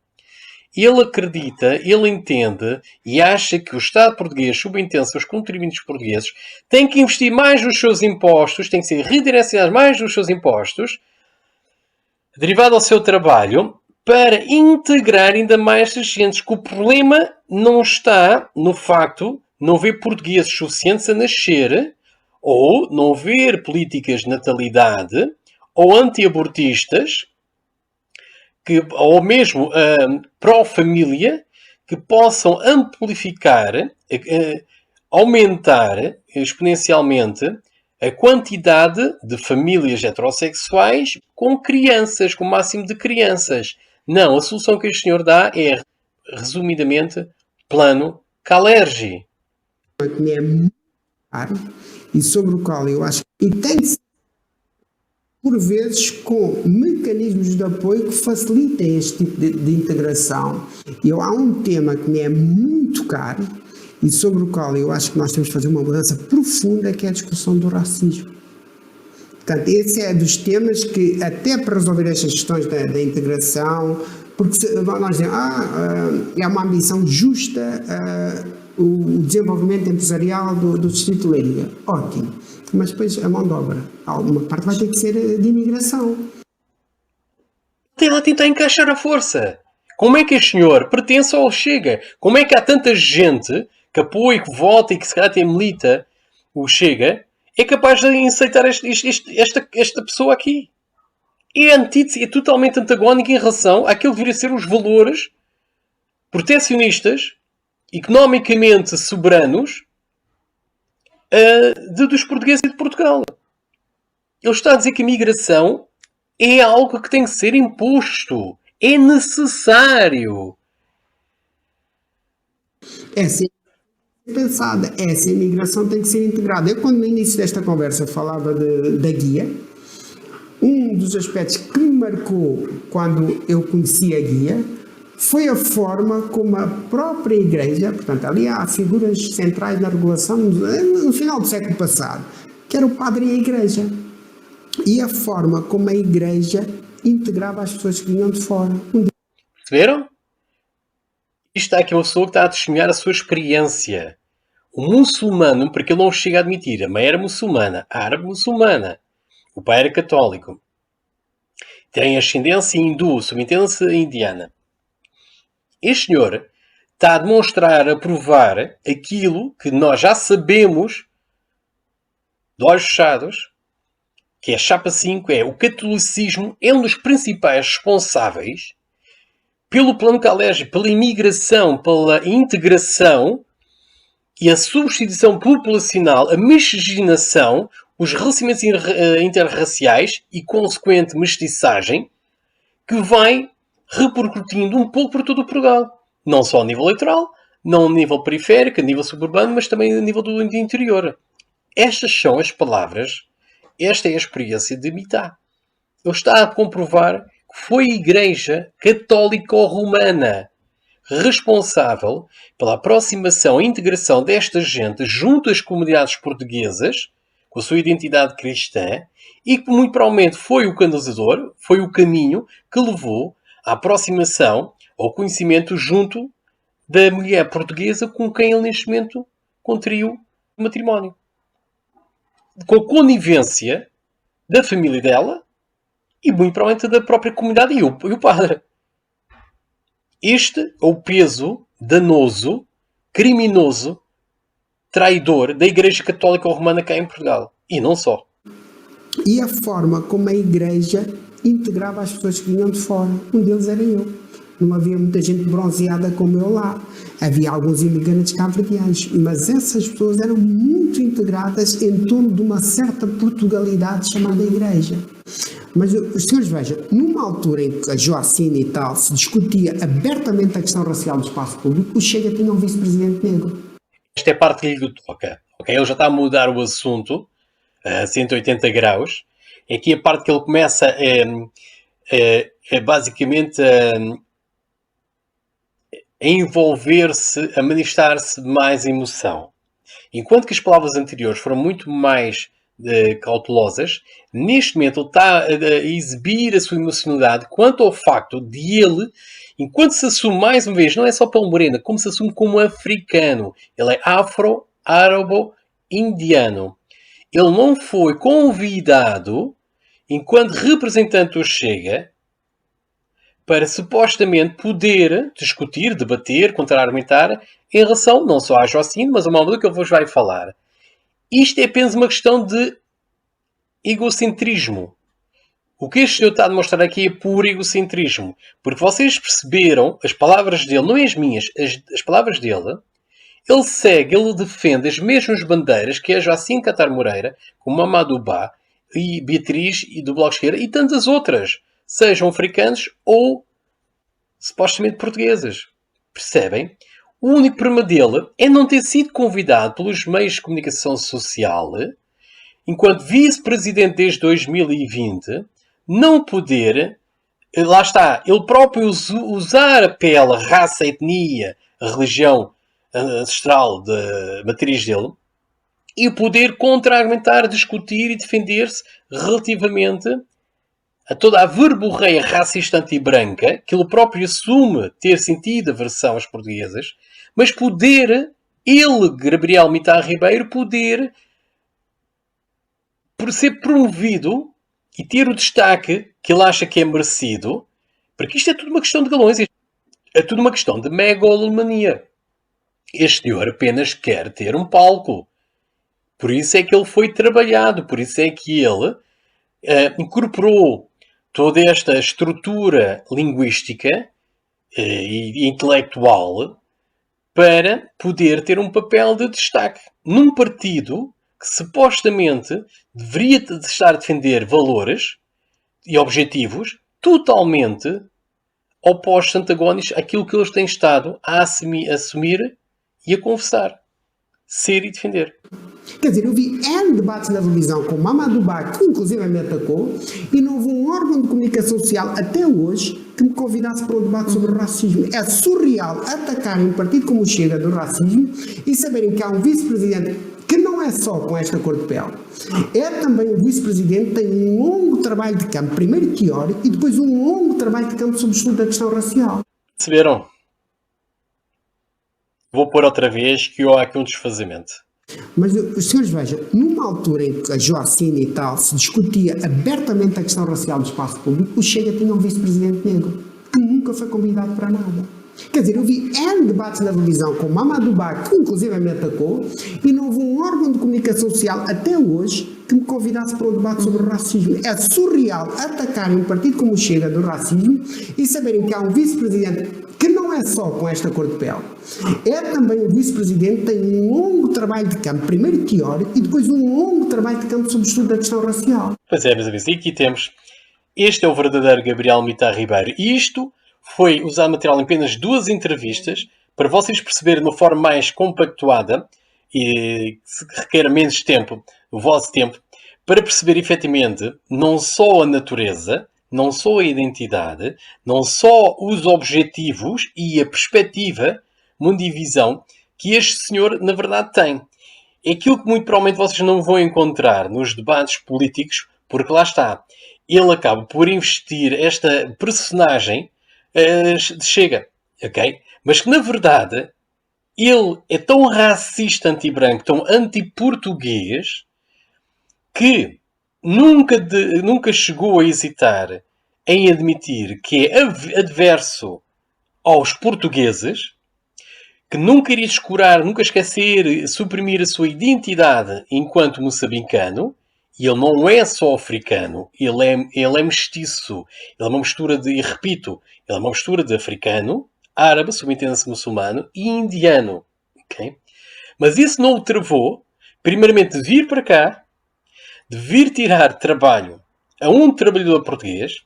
S1: Ele acredita, ele entende e acha que o Estado português, subentende-se aos contribuintes portugueses, tem que investir mais nos seus impostos, tem que ser redirecionado mais nos seus impostos, derivado ao seu trabalho, para integrar ainda mais essas gentes. Que o problema não está no facto de não haver portugueses suficientes a nascer, ou não haver políticas de natalidade, ou anti-abortistas, ou mesmo pró-família, que possam amplificar, aumentar exponencialmente a quantidade de famílias heterossexuais com crianças, com o máximo de crianças. Não, a solução que este senhor dá é, resumidamente, plano Kalergi.
S5: Que é muito caro e sobre o qual eu acho que tem de ser, por vezes, com mecanismos de apoio que facilitem este tipo de integração. Há um tema que me é muito caro e sobre o qual eu acho que nós temos de fazer uma mudança profunda, que é a discussão do racismo. Portanto, esse é dos temas que, até para resolver estas questões da integração, porque nós dizemos, é uma ambição justa o desenvolvimento empresarial do Distrito de Leiria. Ótimo. Mas depois a mão de obra, alguma parte vai ter que ser de imigração.
S1: Tem lá tentar encaixar a força. Como é que este senhor pertence ao Chega? Como é que há tanta gente que apoia, que vota e que se calhar até milita o Chega, é capaz de aceitar esta pessoa aqui? É totalmente antagónico em relação àquilo que deveria ser os valores protecionistas, economicamente soberanos, dos portugueses e de Portugal. Ele está a dizer que a migração é algo que tem que ser imposto. É necessário.
S5: Essa pensada, essa imigração tem que ser integrada. Eu, quando no início desta conversa falava da guia, um dos aspectos que me marcou quando eu conheci a guia foi a forma como a própria Igreja, portanto, ali há figuras centrais na regulação no final do século passado, que era o padre e a Igreja. E a forma como a Igreja integrava as pessoas que vinham de fora.
S1: Perceberam? Isto está aqui uma pessoa que está a testemunhar a sua experiência. o muçulmano, porque ele não chega a admitir, a mãe era muçulmana, árabe muçulmana, o pai era católico, tem ascendência hindu, subentende-se indiana. Este senhor está a demonstrar, a provar aquilo que nós já sabemos de olhos fechados, que é a chapa 5, é o catolicismo é um dos principais responsáveis pelo plano Kalergi, pela imigração, pela integração e a substituição populacional, a miscigenação, os relacionamentos interraciais e consequente mestiçagem que vai repercutindo um pouco por todo o Portugal. Não só a nível eleitoral, não a nível periférico, a nível suburbano, mas também a nível do interior. Estas são as palavras, esta é a experiência de Mitá. Ele está a comprovar que foi a Igreja Católico-Romana responsável pela aproximação e integração desta gente junto às comunidades portuguesas, com a sua identidade cristã, e que muito provavelmente foi o canalizador, foi o caminho que levou à aproximação, ao conhecimento junto da mulher portuguesa com quem ele neste momento contraiu matrimónio. Com a conivência da família dela e muito provavelmente da própria comunidade e o padre. Este é o peso danoso, criminoso, traidor da Igreja Católica Romana cá em Portugal. E não só.
S5: E a forma como a Igreja integrava as pessoas que vinham de fora. Um deles era eu. Não havia muita gente bronzeada como eu lá. Havia alguns imigrantes cabo-verdianos, mas essas pessoas eram muito integradas em torno de uma certa Portugalidade chamada Igreja. Mas os senhores vejam, numa altura em que a Joacine e tal se discutia abertamente a questão racial do espaço público, o Chega tinha um vice-presidente negro.
S1: Esta é a parte que lhe toca. Okay? Ele já está a mudar o assunto a 180 graus. Aqui a parte que ele começa é basicamente a envolver-se, a manifestar-se mais emoção. Enquanto que as palavras anteriores foram muito mais cautelosas, neste momento ele está a exibir a sua emocionalidade quanto ao facto de ele, enquanto se assume mais uma vez, não é só pelo moreno, como se assume como africano. Ele é afro-árabo-indiano. Ele não foi convidado, enquanto representante do Chega, para supostamente poder discutir, debater, contra-argumentar em relação não só à Joacine, mas a uma outra que ele vos vai falar. Isto é apenas uma questão de egocentrismo. O que este senhor está a demonstrar aqui é puro egocentrismo. Porque vocês perceberam, as palavras dele, não é as minhas, as palavras dele, ele segue, ele defende as mesmas bandeiras que a Joacine Catar Moreira, como Amadou Ba e Beatriz e do Bloco de Esquerda e tantas outras, sejam africanos ou supostamente portuguesas. Percebem? O único problema dele é não ter sido convidado pelos meios de comunicação social, enquanto vice-presidente desde 2020, não poder, lá está, ele próprio usar a pele, a raça, a etnia, a religião ancestral da matriz dele, e poder contra-argumentar, discutir e defender-se relativamente a toda a verborreia racista anti-branca, que ele próprio assume ter sentido aversão às portuguesas, mas poder, ele, Gabriel Mitá Ribeiro, poder por ser promovido e ter o destaque que ele acha que é merecido, porque isto é tudo uma questão de galões, é tudo uma questão de megalomania. Este senhor apenas quer ter um palco. Por isso é que ele foi trabalhado, por isso é que ele incorporou toda esta estrutura linguística e intelectual para poder ter um papel de destaque num partido que supostamente deveria estar a defender valores e objetivos totalmente opostos, antagónicos àquilo que eles têm estado a assumir e a confessar, ser e defender.
S5: Quer dizer, eu vi N debates na televisão com Mamadou Ba, que inclusive me atacou, e não houve um órgão de comunicação social até hoje que me convidasse para um debate sobre o racismo. É surreal atacarem um partido como o Chega do racismo e saberem que há um vice-presidente que não é só com esta cor de pele, é também um vice-presidente que tem um longo trabalho de campo, primeiro teórico e depois um longo trabalho de campo sobre o estudo da questão racial.
S1: Perceberam? Vou pôr outra vez que há aqui um desfazamento.
S5: Mas os senhores vejam, numa altura em que a Joacine e tal se discutia abertamente a questão racial do espaço público, o Chega tinha um vice-presidente negro, que nunca foi convidado para nada. Quer dizer, eu vi N debates na televisão com Mamadou Ba, que inclusive me atacou, e não houve um órgão de comunicação social até hoje que me convidasse para um debate sobre o racismo. É surreal atacarem um partido como o Chega do racismo e saberem que há um vice-presidente que não é só com esta cor de pele, é também um vice-presidente que tem um longo trabalho de campo, primeiro teórico e depois um longo trabalho de campo sobre o estudo da questão racial.
S1: Pois é, meus amigos, e aqui temos, este é o verdadeiro Gabriel Mitar Ribeiro, e isto foi usar material em apenas 2 entrevistas, para vocês perceberem de uma forma mais compactuada, e que requer menos tempo, o vosso tempo, para perceber efetivamente não só a natureza, não só a identidade, não só os objetivos e a perspectiva, mundivisão, que este senhor na verdade tem. É aquilo que muito provavelmente vocês não vão encontrar nos debates políticos, porque lá está, ele acaba por investir esta personagem Chega, ok? Mas que na verdade ele é tão racista anti-branco, tão anti-português, que nunca chegou a hesitar em admitir que é adverso aos portugueses, que nunca iria descurar, nunca esquecer, suprimir a sua identidade enquanto moçambicano. E ele não é só africano, ele é mestiço. Ele é uma mistura de, e repito, ele é uma mistura de africano, árabe, subentenda-se muçulmano, e indiano. Okay? Mas isso não o travou, primeiramente, de vir para cá, de vir tirar trabalho a um trabalhador português,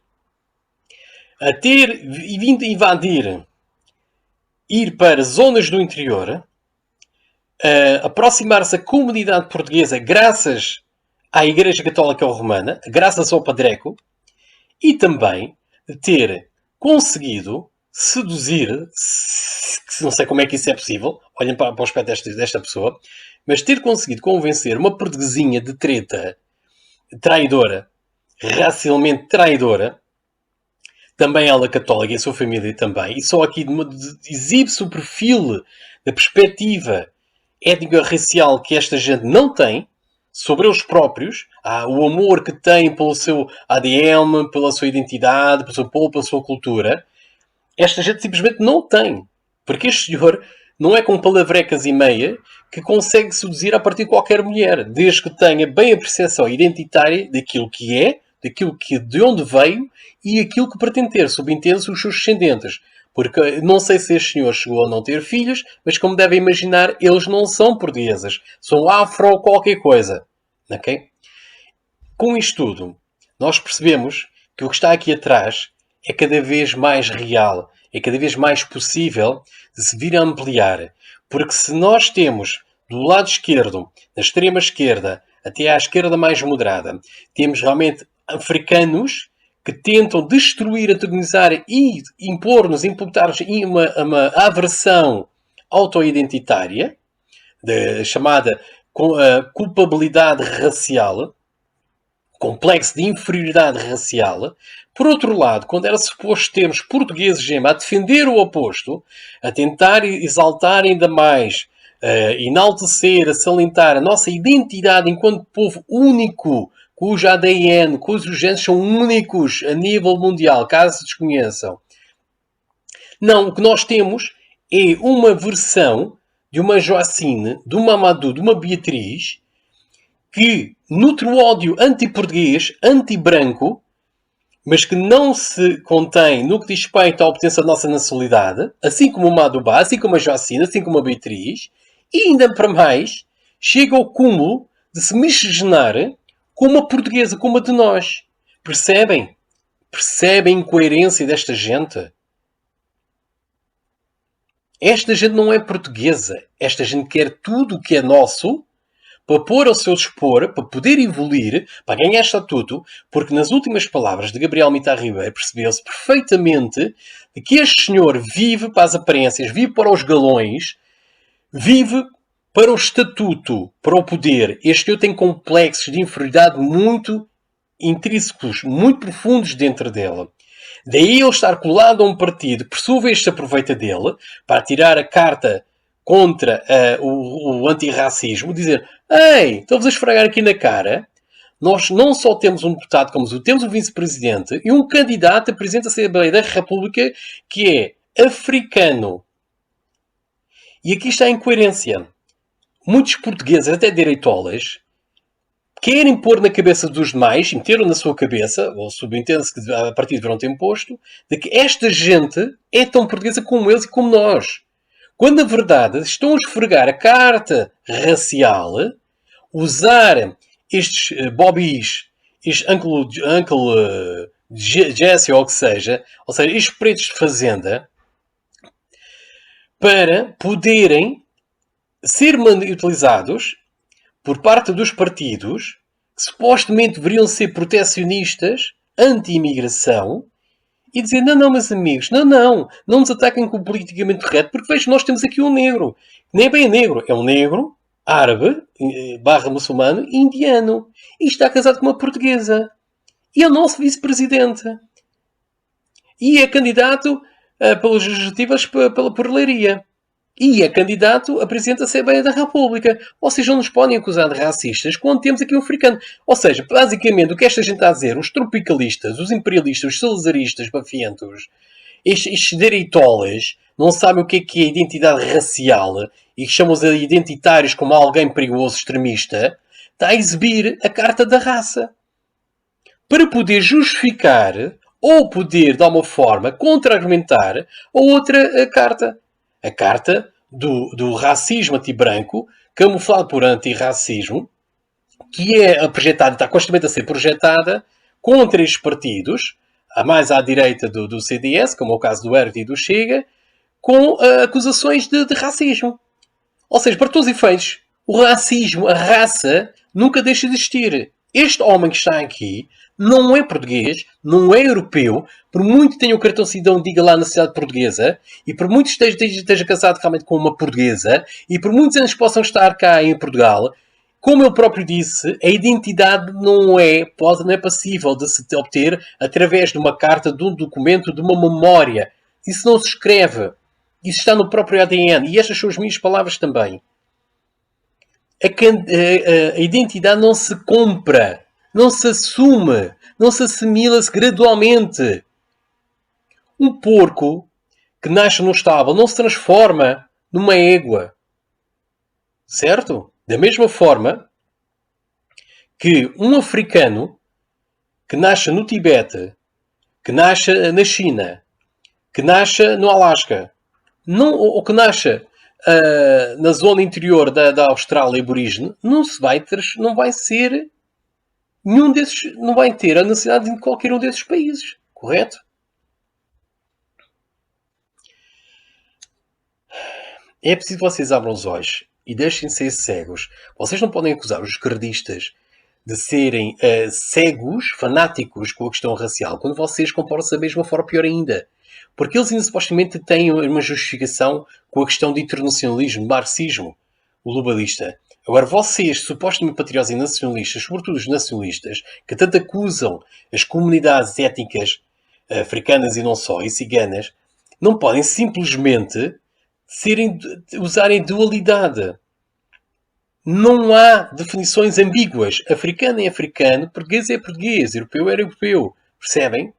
S1: a ter vindo invadir, ir para zonas do interior, aproximar-se da comunidade portuguesa graças à Igreja Católica Romana, graças ao Padreco, e também de ter conseguido seduzir, não sei como é que isso é possível, olhem para o aspecto desta pessoa, mas ter conseguido convencer uma portuguesinha de treta, traidora, racialmente traidora, também ela católica e a sua família também, e só aqui exibe-se o perfil da perspectiva étnico-racial que esta gente não tem, sobre eles próprios, o amor que têm pelo seu ADN, pela sua identidade, pelo seu povo, pela sua cultura, esta gente simplesmente não tem. Porque este senhor não é com palavrecas e meia que consegue seduzir a partir de qualquer mulher, desde que tenha bem a percepção identitária daquilo que é, daquilo que de onde veio e aquilo que pretende ter, subentende-se os seus descendentes. Porque não sei se este senhor chegou a não ter filhos, mas como devem imaginar, eles não são portugueses. São afro qualquer coisa. Okay? Com isto tudo, nós percebemos que o que está aqui atrás é cada vez mais real. É cada vez mais possível de se vir a ampliar. Porque se nós temos do lado esquerdo, da extrema esquerda, até à esquerda mais moderada, temos realmente africanos que tentam destruir, antagonizar e impor-nos, imputar-nos uma aversão auto-identitária, chamada culpabilidade racial, complexo de inferioridade racial. Por outro lado, quando era suposto termos portugueses a defender o oposto, a tentar exaltar ainda mais, enaltecer, a salientar a nossa identidade enquanto povo único, cujo ADN, cujos genes são únicos a nível mundial, caso se desconheçam. Não, o que nós temos é uma versão de uma Joacine, de uma Mamadou, de uma Beatriz, que nutre o ódio anti-português, anti-branco, mas que não se contém no que diz respeito à obtenção da nossa nacionalidade, assim como o Mamadou Ba, assim como a Joacine, assim como a Beatriz, e ainda para mais, chega ao cúmulo de se miscigenar com uma portuguesa, como a de nós. Percebem? Percebem a incoerência desta gente? Esta gente não é portuguesa. Esta gente quer tudo o que é nosso para pôr ao seu dispor, para poder evoluir, para ganhar estatuto, porque nas últimas palavras de Gabriel Mitar Ribeiro percebeu-se perfeitamente de que este senhor vive para as aparências, vive para os galões, vive para o estatuto, para o poder. Este senhor tem complexos de inferioridade muito intrínsecos, muito profundos dentro dele. Daí ele estar colado a um partido que por sua vez se aproveita dele para tirar a carta contra o antirracismo, dizer: ei, estou-vos a esfregar aqui na cara, nós não só temos um deputado, como temos um vice-presidente e um candidato a presidente da Assembleia da República que é africano. E aqui está a incoerência. Muitos portugueses, até direitolas, querem pôr na cabeça dos demais, meteram na sua cabeça, ou subentende-se que a partir deverão ter imposto, de que esta gente é tão portuguesa como eles e como nós. Quando, na verdade, estão a esfregar a carta racial, usar estes bobbies, estes Uncle Jesse ou o que seja, ou seja, estes pretos de fazenda, para poderem ser utilizados por parte dos partidos que supostamente deveriam ser protecionistas, anti-imigração, e dizer: não, meus amigos, não nos ataquem com o politicamente correto, porque vejo, nós temos aqui um negro. Nem é bem negro, é um negro, árabe, / muçulmano, indiano. E está casado com uma portuguesa. E é o nosso vice-presidente. E é candidato pelas legislativas por leiria. E é candidato a presidente da Assembleia da República. Ou seja, não nos podem acusar de racistas quando temos aqui um africano. Ou seja, basicamente, o que esta gente está a dizer, os tropicalistas, os imperialistas, os salazaristas bafientos, estes direitolas, não sabem o que é a identidade racial e que chamam os identitários como alguém perigoso, extremista, está a exibir a carta da raça. Para poder justificar ou poder, de alguma forma, contra-argumentar a outra carta. A carta do racismo anti-branco, camuflado por antirracismo, que é projetada, está constantemente a ser projetada contra estes partidos, a mais à direita do CDS, como é o caso do ERT e do Chega, com acusações de racismo. Ou seja, para todos os efeitos, o racismo, a raça, nunca deixa de existir. Este homem que está aqui não é português, não é europeu, por muito que tenha o cartão cidadão, diga lá na cidade portuguesa, e por muito que esteja casado realmente com uma portuguesa, e por muitos anos possam estar cá em Portugal, como ele próprio disse, a identidade não é passível de se obter através de uma carta, de um documento, de uma memória. Isso não se escreve. Isso está no próprio ADN. E estas são as minhas palavras também. A identidade não se compra, não se assume, não se assimila-se gradualmente. Um porco que nasce num estábulo não se transforma numa égua. Certo? Da mesma forma que um africano que nasce no Tibete, que nasce na China, que nasce no Alasca, ou que nasce na zona interior da Austrália aborígene, não vai ser nenhum desses, não vai ter a necessidade de qualquer um desses países, correto? É preciso que vocês abram os olhos e deixem de ser cegos. Vocês não podem acusar os esquerdistas de serem cegos, fanáticos com a questão racial, quando vocês comportam-se da mesma forma, pior ainda. Porque eles ainda supostamente têm uma justificação com a questão de internacionalismo, marxismo, o globalista. Agora, vocês, supostamente patriotas e nacionalistas, sobretudo os nacionalistas, que tanto acusam as comunidades étnicas africanas e não só, e ciganas, não podem simplesmente usarem dualidade. Não há definições ambíguas. Africano é africano, português é português, europeu é europeu. Percebem?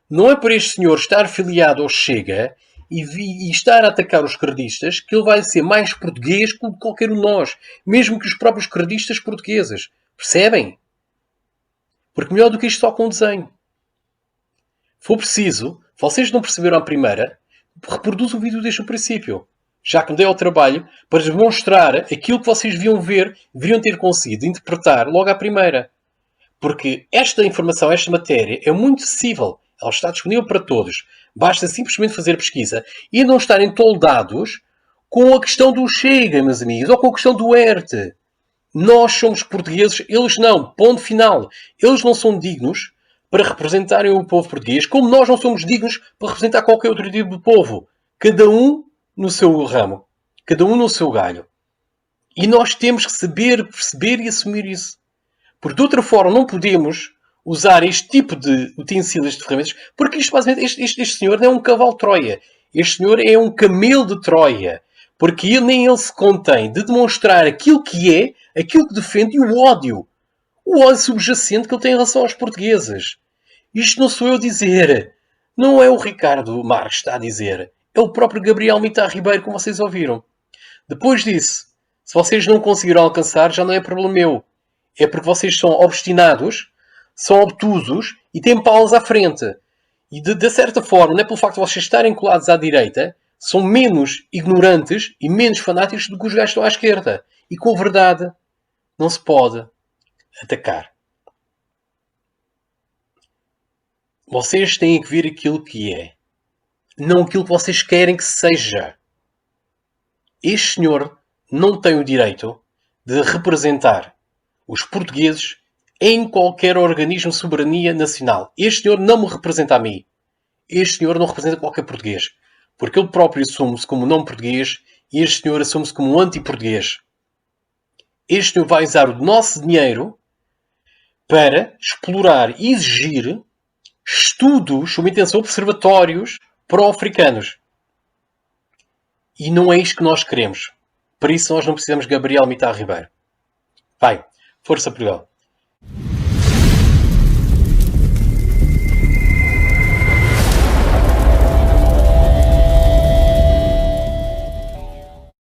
S1: Não é por este senhor estar filiado ao Chega e estar a atacar os esquerdistas que ele vai ser mais português que qualquer um de nós. Mesmo que os próprios esquerdistas portugueses. Percebem? Porque melhor do que isto só com desenho. For preciso, vocês não perceberam a primeira, reproduz o vídeo desde o princípio. Já que me dei ao trabalho para demonstrar aquilo que vocês deveriam ter conseguido interpretar logo à primeira. Porque esta informação, esta matéria é muito acessível. Ela está disponível para todos. Basta simplesmente fazer pesquisa e não estarem toldados com a questão do Chega, meus amigos, ou com a questão do ERT. Nós somos portugueses, eles não. Ponto final. Eles não são dignos para representarem o povo português, como nós não somos dignos para representar qualquer outro tipo de povo. Cada um no seu ramo. Cada um no seu galho. E nós temos que saber, perceber e assumir isso. Porque de outra forma não podemos usar este tipo de utensílios, de ferramentas, porque isto basicamente, este senhor não é um cavalo de Troia. Este senhor é um camelo de Troia. Porque nem ele se contém de demonstrar aquilo que é, aquilo que defende e o ódio subjacente que ele tem em relação aos portugueses. Isto não sou eu a dizer. Não é o Ricardo Marques que está a dizer. É o próprio Gabriel Mitar Ribeiro, como vocês ouviram. Depois disso, se vocês não conseguiram alcançar, já não é problema meu. É porque vocês são obstinados, são obtusos e têm paus à frente. E de certa forma, não é pelo facto de vocês estarem colados à direita, são menos ignorantes e menos fanáticos do que os gajos que estão à esquerda. E com a verdade não se pode atacar. Vocês têm que ver aquilo que é. Não aquilo que vocês querem que seja. Este senhor não tem o direito de representar os portugueses em qualquer organismo de soberania nacional. Este senhor não me representa a mim. Este senhor não representa qualquer português. Porque ele próprio assume-se como não português e este senhor assume-se como um anti-português. Este senhor vai usar o nosso dinheiro para explorar e exigir estudos, sob intenção, observatórios pró-africanos. E não é isto que nós queremos. Por isso nós não precisamos de Gabriel Mitar Ribeiro. Vai, força Portugal.